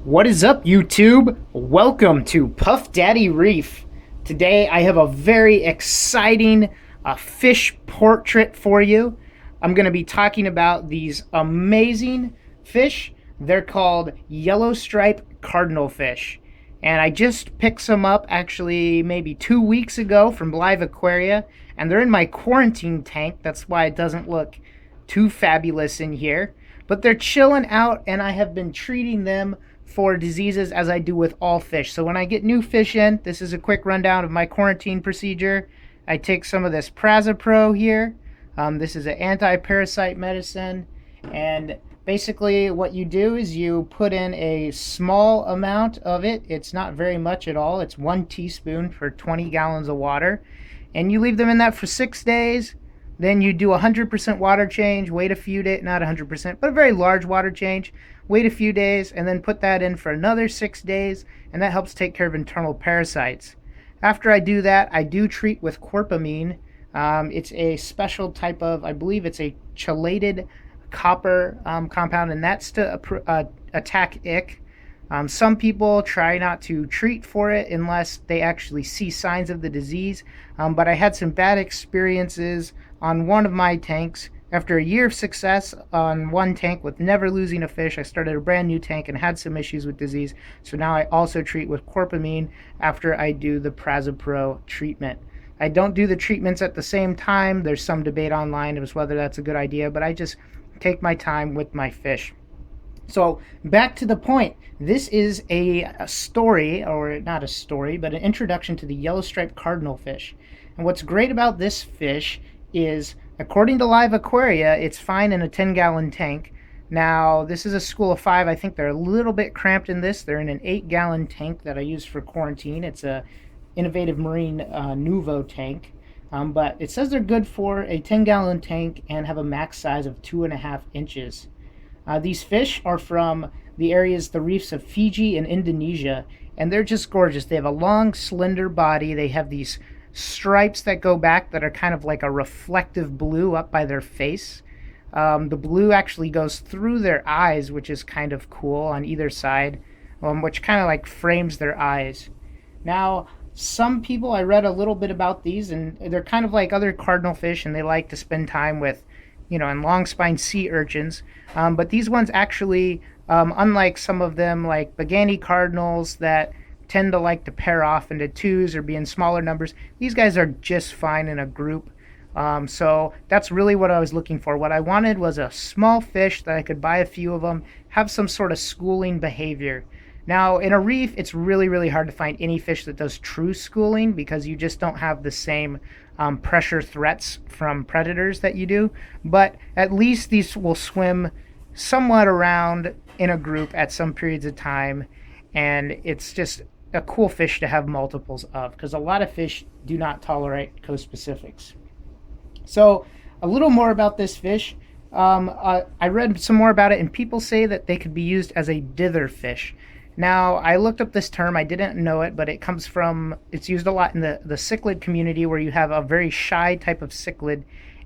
What is up, YouTube? Welcome to Puff Daddy Reef. Today I have a very exciting fish portrait for you. I'm going to be talking about these amazing fish. They're called Yellowstriped Cardinalfish. And I just picked some up actually maybe 2 weeks ago from Live Aquaria. And they're in my quarantine tank. That's why it doesn't look too fabulous in here. But they're chilling out, and I have been treating them for diseases as I do with all fish. So when I get new fish in, this is a quick rundown of my quarantine procedure. I take some of this Prazapro here. This is an anti-parasite medicine, and basically what you do is you put in a small amount of it. It's not very much at all. It's 1 teaspoon for 20 gallons of water, and you leave them in that for 6 days. Then you do 100% water change, wait a few days, not 100%, but a very large water change, wait a few days, and then put that in for another 6 days, and that helps take care of internal parasites. After I do that, I do treat with corpamine. It's a special type of, I believe it's a chelated copper compound, and that's to attack ick. Some people try not to treat for it unless they actually see signs of the disease, but I had some bad experiences on one of my tanks. After a year of success on one tank with never losing a fish, I started a brand new tank and had some issues with disease. So now I also treat with corpamine after I do the Prazapro treatment. I don't do the treatments at the same time. There's some debate online as whether that's a good idea, but I just take my time with my fish. So back to the point. This is a story, or not a story, but an introduction to the Yellowstriped Cardinalfish. And what's great about this fish is, according to Live Aquaria, it's fine in a 10-gallon tank. Now, this is a school of 5. I think they're a little bit cramped in this. They're in an 8-gallon tank that I use for quarantine. It's a Innovative Marine Nuvo tank. But it says they're good for a 10-gallon tank and have a max size of 2.5 inches. These fish are from the reefs of Fiji and Indonesia, and they're just gorgeous. They have a long, slender body. They have these stripes that go back that are kind of like a reflective blue up by their face. The blue actually goes through their eyes, which is kind of cool on either side, which kind of like frames their eyes. Now, some people, I read a little bit about these, and they're kind of like other cardinal fish, and they like to spend time with, and long spine sea urchins. But these ones actually, unlike some of them like Bagani cardinals that tend to like to pair off into twos or be in smaller numbers, these guys are just fine in a group. So that's really what I was looking for. What I wanted was a small fish that I could buy a few of them, have some sort of schooling behavior. Now, in a reef, it's really, really hard to find any fish that does true schooling because you just don't have the same pressure threats from predators that you do. But at least these will swim somewhat around in a group at some periods of time, and it's just a cool fish to have multiples of because a lot of fish do not tolerate co-specifics. So a little more about this fish. I read some more about it, and people say that they could be used as a dither fish. Now, I looked up this term. I didn't know it, but it's used a lot in the cichlid community, where you have a very shy type of cichlid,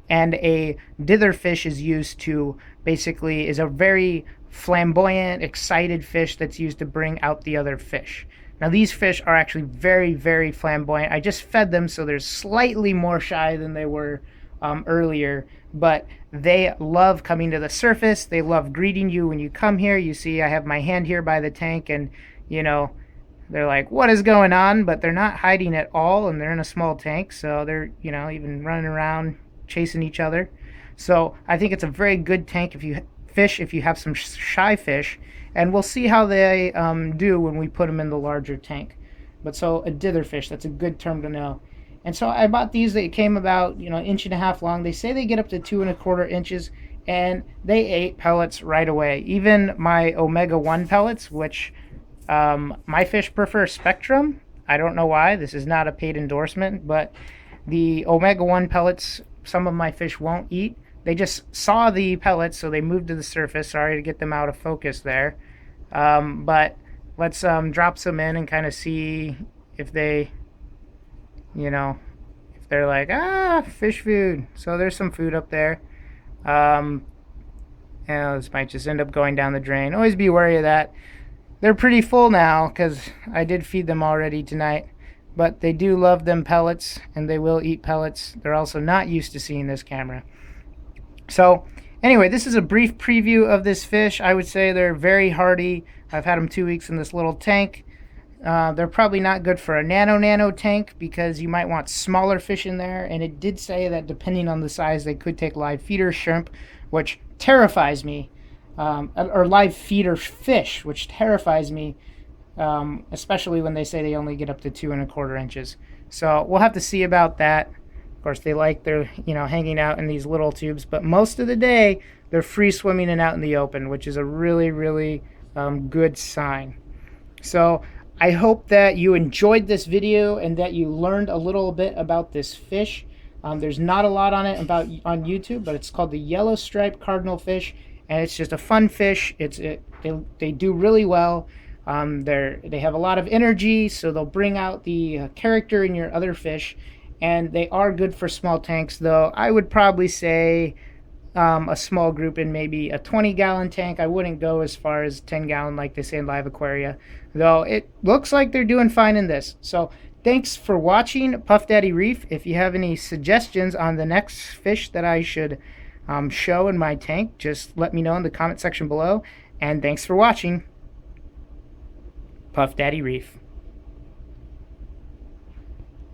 and a dither fish is used to is a very flamboyant, excited fish that's used to bring out the other fish. Now, these fish are actually very, very flamboyant. I just fed them, so they're slightly more shy than they were earlier, but they love coming to the surface. They love greeting you when you come here. You see I have my hand here by the tank, and they're like, what is going on? But they're not hiding at all, and they're in a small tank, so they're even running around chasing each other. So I think it's a very good tank if you have some shy fish, and we'll see how they do when we put them in the larger tank. But so a dither fish, that's a good term to know. And so I bought these. They came about, 1.5 long. They say they get up to 2.25 inches, and they ate pellets right away. Even my omega-1 pellets, which my fish prefer Spectrum. I don't know why. This is not a paid endorsement, but the omega-1 pellets, some of my fish won't eat. They just saw the pellets, so they moved to the surface. Sorry to get them out of focus there. But let's drop some in and kind of see if they... if they're like, fish food. So there's some food up there. This might just end up going down the drain. Always be wary of that. They're pretty full now because I did feed them already tonight. But they do love them pellets, and they will eat pellets. They're also not used to seeing this camera. So anyway, this is a brief preview of this fish. I would say they're very hardy. I've had them 2 weeks in this little tank. They're probably not good for a nano tank because you might want smaller fish in there. And it did say that depending on the size, they could take live feeder shrimp, which terrifies me. Or live feeder fish, which terrifies me, especially when they say they only get up to 2¼ inches. So we'll have to see about that. Of course, they like their, hanging out in these little tubes, but most of the day they're free swimming and out in the open, which is a really, really good sign. So I hope that you enjoyed this video and that you learned a little bit about this fish. There's not a lot on it on YouTube, but it's called the Yellowstriped Cardinalfish, and it's just a fun fish. They do really well. They have a lot of energy, so they'll bring out the character in your other fish, and they are good for small tanks, though I would probably say a small group in maybe a 20-gallon tank. I wouldn't go as far as 10-gallon like they say in live aquaria, though it looks like they're doing fine in this. So thanks for watching Puff Daddy Reef. If you have any suggestions on the next fish that I should show in my tank, just let me know in the comment section below. And thanks for watching Puff Daddy Reef.